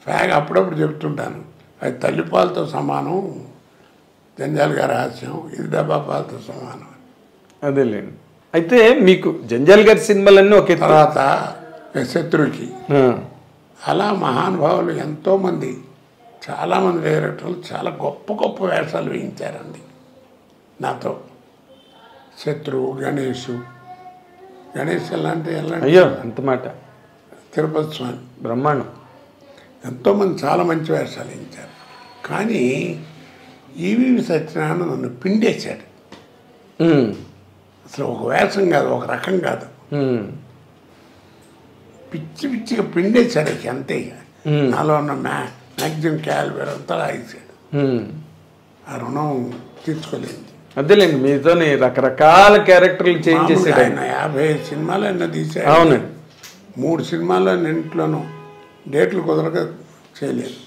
Fag అప్పుడప్పుడు చెప్తుంటాను, అది తల్లిపాలతో సమానం, జంజాల్ గారి హాస్యం, ఇది డబ్బా పాలతో సమానం. అదేలేండి. అయితే మీకు జంజాల్ గారి సినిమాలన్నీ ఒకే తర్వాత శత్రుకి. అలా మహానుభావులు ఎంతోమంది, చాలామంది డైరెక్టర్లు చాలా గొప్ప గొప్ప వేషాలు వేయించారండి నాతో. శత్రువు, గణేష్ ఎలాంటి అయ్యో అంత మాట, తిరుపతి స్వామి, బ్రహ్మాండం, ఎంతోమంది చాలా మంచి వేషాలు వేయించారు. కానీ ఈవీవి సత్యనారాయణ నన్ను పిండేశాడు. అసలు ఒక వేషం కాదు, ఒక రకం కాదు, పిచ్చి పిచ్చిగా పిండేశాడు. అంతే, నాలో ఉన్న మ్యాగ్జిన్ క్యాలిబర్ అంతా రాయించాడు. ఆ రుణం తీర్చుకోలేదు. అదేలేండి, మీతోని రకరకాల క్యారెక్టర్లు చేంజ్ చేసాడు ఆయన. 50 సినిమాలు ఎన్నో తీసాడు. అవునండి. 3 సినిమాల్లో ఇంట్లోనూ డేట్లు కుదరక చేయలేదు.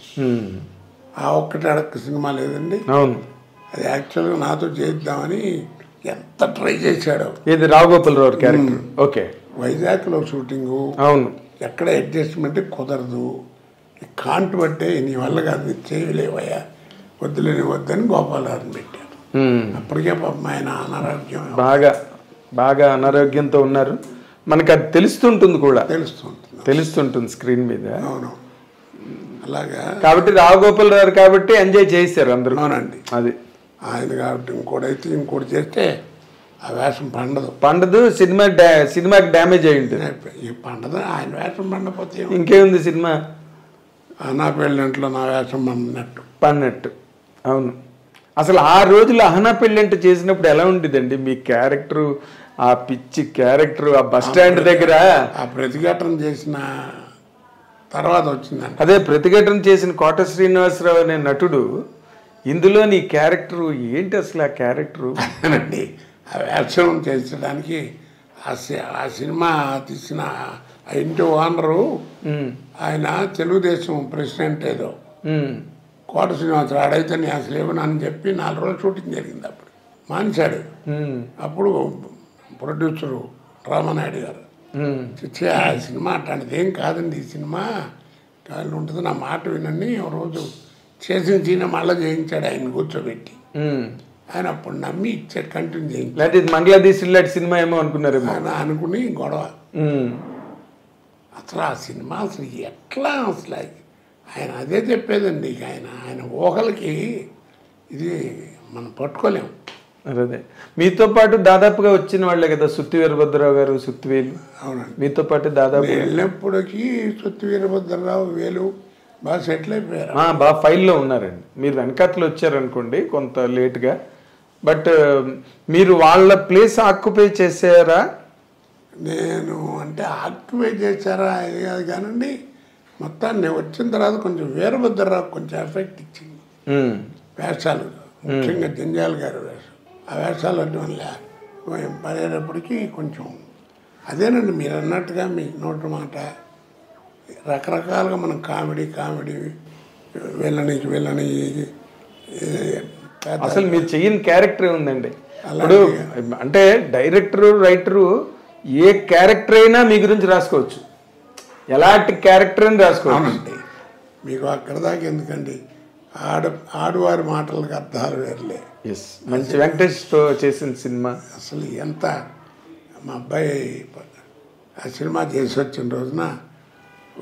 ఆ ఒక్కటి అడక్క సినిమా లేదండి. అవును, అది యాక్చువల్గా నాతో చేద్దామని ఎంత ట్రై చేశాడో. ఇది రావుగోపాలరావు క్యారెక్టర్. ఓకే, వైజాగ్లో షూటింగు. అవును, ఎక్కడ అడ్జస్ట్మెంట్ కుదరదు, కాంటు పట్టే నీ వల్ల కాదు, చేయలేవయ్యా, వద్దులేని వద్దని గోపాలరావుని పెట్టారు. అప్పటికే పాపం ఆయన అనారోగ్యం, బాగా అనారోగ్యంతో ఉన్నారు. మనకు అది తెలుస్తుంటుంది కూడా, తెలుస్తుంటుంది స్క్రీన్ మీద. అవును, అలాగా. కాబట్టి రావుగోపాలరావు కాబట్టి ఎంజాయ్ చేశారు అందరూ. అవునండి, అది ఆయన కాబట్టి. ఇంకోటి చేస్తే ఆ వేషం పండదు, సినిమాకి డ్యామేజ్ అయి ఉంటుంది. పండదు, ఆయన వేషం పండపోతే ఇంకేముంది సినిమా. నా పెళ్ళింట్లో నా వేషం పడినట్టు. అవును, అసలు ఆ రోజులు అహనా పెళ్ళంటే చేసినప్పుడు ఎలా ఉండేదండి మీ క్యారెక్టరు, ఆ పిచ్చి క్యారెక్టరు, ఆ బస్ స్టాండ్ దగ్గర ఆ ప్రతిఘటన చేసిన తర్వాత వచ్చిందండి. అదే ప్రతిఘటన చేసిన కోట శ్రీనివాసరావు అనే నటుడు, ఇందులో నీ క్యారెక్టరు ఏంటి అసలు? ఆ క్యారెక్టరు అండి, ఆ వేషం చేసడానికి ఆ సినిమా తీసిన ఆ ఇంటి ఓనరు ఆయన తెలుగుదేశం ప్రెసిడెంట్ ఏదో, కోట శ్రీనివాసరావు. ఆడైతే నేను అసలు ఇవ్వనని చెప్పి 4 రోజులు షూటింగ్ జరిగింది. అప్పుడు మానేశాడు. అప్పుడు ప్రొడ్యూసరు రామానాయుడు గారు, ఆ సినిమా అట్లాంటిది ఏం కాదండి, ఈ సినిమా కాళ్ళు ఉంటుంది, నా మాట వినండి. ఒక రోజు చేసిన సీన్ మళ్ళీ చేయించాడు ఆయన కూర్చోబెట్టి. ఆయన అప్పుడు నమ్మి ఇచ్చాడు, కంటిన్యూ చేయించాడు. మంగళాదేశ్ సినిమా ఏమో అనుకున్నారు అనుకుని గొడవ. అసలు ఆ సినిమా అసలు ఎట్లా, అసలు ఆయన అదే చెప్పేదండి. ఆయన ఊహలకి ఇది మనం పట్టుకోలేము. అదే మీతో పాటు దాదాపుగా వచ్చిన వాళ్ళే కదా సుత్తి వీరభద్రరావు గారు, సుత్తివేలు. అవునండి, మీతో పాటు దాదాపు వెళ్ళినప్పటికీ సుత్తి వీరభద్రరావు, వేలు బాగా సెటిల్ అయిపోయారు. బాగా ఫైల్లో ఉన్నారండి. మీరు వెనకాతలు వచ్చారనుకోండి కొంత లేట్గా, బట్ మీరు వాళ్ళ ప్లేస్ ఆక్యుపై చేసారా? నేను అంటే ఆక్యుపై చేశారా అది కాదు కానండి, మొత్తాన్ని వచ్చిన తర్వాత కొంచెం వీరభద్రరావు కొంచెం ఎఫెక్ట్ ఇచ్చింది వేషాలు, ముఖ్యంగా జంజాల్ గారి వేషం. ఆ వేషాలు వల్ల పడేటప్పటికీ కొంచెం అదేనండి మీరు అన్నట్టుగా మీ నోటి మాట రకరకాలుగా మనం కామెడీ వెళ్ళని అసలు మీరు చెయ్యని క్యారెక్టర్ ఉందండి. ఇప్పుడు అంటే డైరెక్టరు, రైటరు ఏ క్యారెక్టర్ అయినా మీ గురించి రాసుకోవచ్చు, ఎలాంటి క్యారెక్టర్ అని రాసుకోవచ్చు. మీకు అక్కడ దాకా ఎందుకండి, ఆడవారి మాటలకు అర్థాలు వేర్లే. ఎస్, మంచి వెంకటేష్తో చేసిన సినిమా. అసలు ఎంత మా అబ్బాయి ఆ సినిమా చేసి వచ్చిన రోజున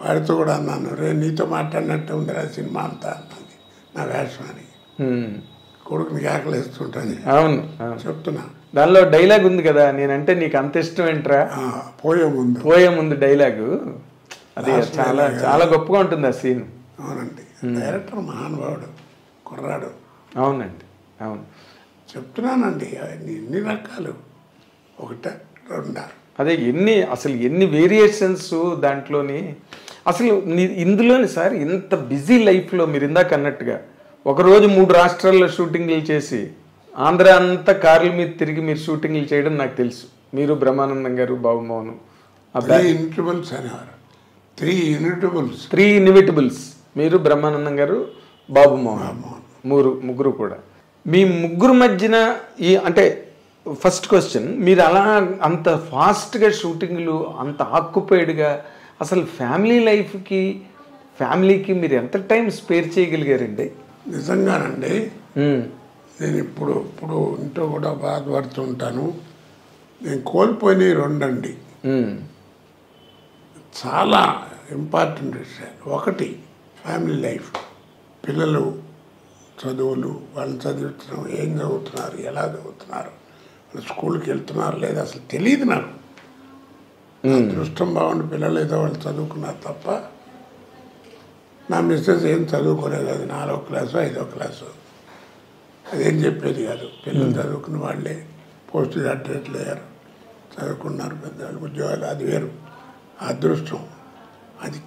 వాడితో కూడా అన్నాను, నీతో మాట్లాడినట్టు ఉంది ఆ సినిమా అంతా అన్నది నా వేషం అని. కొడుకుని ఆకలిస్తుంటాను. అవును, చెప్తున్నా. దానిలో డైలాగ్ ఉంది కదా, నేనంటే నీకు అంత ఇష్టం ఏంట్రా, పోయే ముందు డైలాగు, అది చాలా చాలా గొప్పగా ఉంటుంది ఆ సీన్. అవునండి, డైరెక్టర్ మహానుభావుడు, కుర్రాడు. అవునండి, అవును చెప్తున్నానండి. ఎన్ని రకాలు, ఒకట రెండా, అదే అసలు ఎన్ని వేరియేషన్స్ దాంట్లోని. అసలు ఇందులోని సార్ ఇంత బిజీ లైఫ్లో మీరు ఇందాక అన్నట్టుగా ఒకరోజు 3 రాష్ట్రాల్లో షూటింగ్లు చేసి ఆంధ్ర అంతా కార్ల మీద తిరిగి మీరు షూటింగ్లు చేయడం నాకు తెలుసు. మీరు బ్రహ్మానందం గారు, బాబుమోహన్, 3 ఇన్విటబుల్స్, మీరు బ్రహ్మానందం గారు, బాబుమోహన్, ముగ్గురు కూడా. మీ ముగ్గురు మధ్యన అంటే ఫస్ట్ క్వశ్చన్, మీరు అలా అంత ఫాస్ట్గా షూటింగ్లు, అంత ఆక్యుపైడ్గా, అసలు ఫ్యామిలీ లైఫ్కి ఫ్యామిలీకి మీరు ఎంత టైం స్పేర్ చేయగలిగారండి? నిజంగానండి నేను ఇప్పుడు ఇంట్లో కూడా బాధపడుతుంటాను. నేను కోల్పోయినవి రెండండి, చాలా ఇంపార్టెంట్ విషయాలు. ఒకటి ఫ్యామిలీ లైఫ్, పిల్లలు చదువులు, వాళ్ళని చదివించడం, ఏం చదువుతున్నారు, ఎలా చదువుతున్నారు, వాళ్ళు స్కూల్కి వెళ్తున్నారు లేదా అసలు తెలియదు నాకు. అదృష్టం బాగుండి పిల్లలు ఏదో వాళ్ళు చదువుకున్నారు తప్ప నా మిస్సెస్ ఏం చదువుకోలేదు. అది 4వ క్లాసు 5వ క్లాసు అదేం చెప్పేది కాదు. పిల్లలు చదువుకున్న వాళ్ళే పోస్ట్ గ్రాడ్యుయేట్లు అయ్యారు, చదువుకున్నారు, పెద్దవాళ్ళు ఉద్యోగాలు. అది వేరు అదృష్టం. అది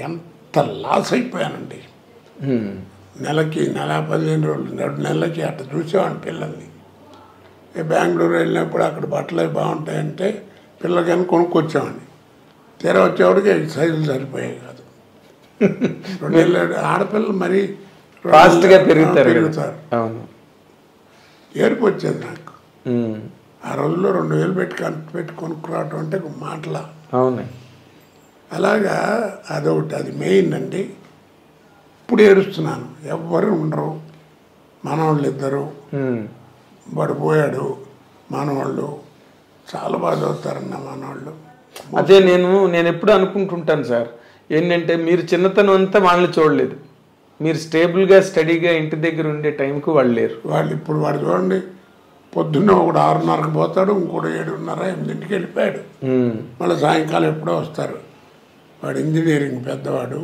ఎంత లాస్ అయిపోయానండి. నెలకి 15 రోజులు 2 నెలలకి అట్లా చూసేవాడిని పిల్లల్ని. బెంగళూరు వెళ్ళినప్పుడు అక్కడ బట్టలు అవి బాగుంటాయంటే పిల్లలకైనా కొనుక్కొచ్చేవాడిని. తీరా వచ్చేవాడికి సైజులు సరిపోయాయి కాదు. 2 నెలలు ఆడపిల్లలు మరీ ఫాస్ట్గా పెరుగుతారు. ఏడుపు వచ్చేది నాకు. ఆ రోజుల్లో 2000 పెట్టి కొనుక్కురావటం అంటే ఒక మాటలా. అవును, అలాగా అదొకటి, అది మెయిన్ అండి. ఇప్పుడు ఏడుస్తున్నాను. ఎవ్వరు ఉండరు, మనవాళ్ళు ఇద్దరు, వాడు పోయాడు. మనవాళ్ళు చాలా బాగా చదువుతారన్న మనవాళ్ళు. అదే నేను ఎప్పుడు అనుకుంటుంటాను సార్, ఏంటంటే మీరు చిన్నతనం అంతా వాళ్ళని చూడలేదు, మీరు స్టేబుల్గా స్టడీగా ఇంటి దగ్గర ఉండే టైంకు వాళ్ళు లేరు. వాళ్ళు ఇప్పుడు వాడు చూడండి, పొద్దున్న ఒకడు 6:30కి పోతాడు, ఇంకోటి 7:30 8కి వెళ్ళిపోయాడు. మళ్ళీ సాయంకాలం ఎప్పుడో వస్తారు. వాడు ఇంజనీరింగ్ పెద్దవాడు.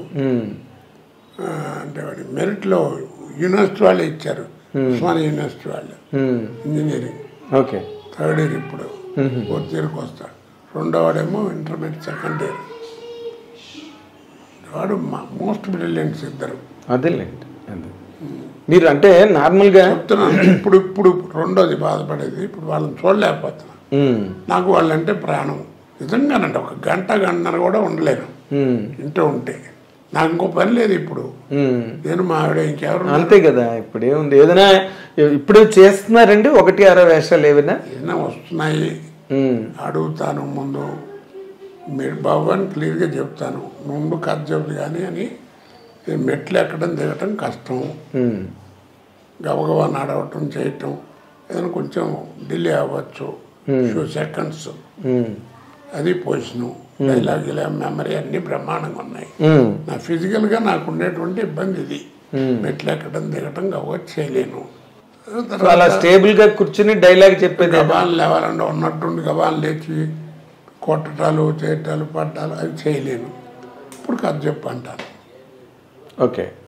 అంటే వాడి మెరిట్లో యూనివర్సిటీ వాళ్ళే ఇచ్చారు, ఉస్మానియా యూనివర్సిటీ వాళ్ళు ఇంజనీరింగ్. ఓకే, 3rd ఇయర్ ఇప్పుడు 4th ఇయర్కి వస్తాడు. రెండోవాడేమో ఇంటర్మీడియట్ 2nd ఇయర్. వాడు మోస్ట్ బ్రిలియంట్స్ ఇద్దరు. అదేలేండి, మీరు అంటే నార్మల్గా చెప్తున్నాను. ఇప్పుడు రెండోది బాధపడేది, ఇప్పుడు వాళ్ళని చూడలేకపోతున్నా. నాకు వాళ్ళంటే ప్రాణం నిజంగానండి. ఒక గంటన్నర కూడా ఉండలేను ఇంట్లో ఉంటే. నాకు ఇంకో పని లేదు ఇప్పుడు. నేను మా ఆవిడ ఇంకెవరు అంతే కదా. ఇప్పుడు ఏముంది, ఏదైనా ఇప్పుడు చేస్తున్నారండి 1-6 వేషాలు ఏదైనా వస్తున్నాయి. అడుగుతాను ముందు, మీరు బాబు అని క్లియర్గా చెప్తాను, ముందు కథ చెప్పు కానీ అని. మెట్లు ఎక్కడం దిగటం కష్టం, గబగబా నడవటం చేయటం ఏదైనా కొంచెం డిలే అవ్వచ్చు, ఫ్యూ సెకండ్స్. అది పొజిషను, డైలాగ్ ఇలా మెమరీ అన్నీ బ్రహ్మాండంగా ఉన్నాయి. నా ఫిజికల్గా నాకు ఉండేటువంటి ఇబ్బంది ఇది. మెట్లు ఎక్కడం దిగటం గబగబా చేయలేను. అలా స్టేబుల్గా కూర్చుని డైలాగ్ చెప్పేది గబాలు లేవాలంటే ఉన్నట్టుండి గబాలు లేచి కొట్టటాలు చేయటాలు పట్టాలు అవి చేయలేను. ఇప్పుడు కథ చెప్పు అంటాను. ఓకే.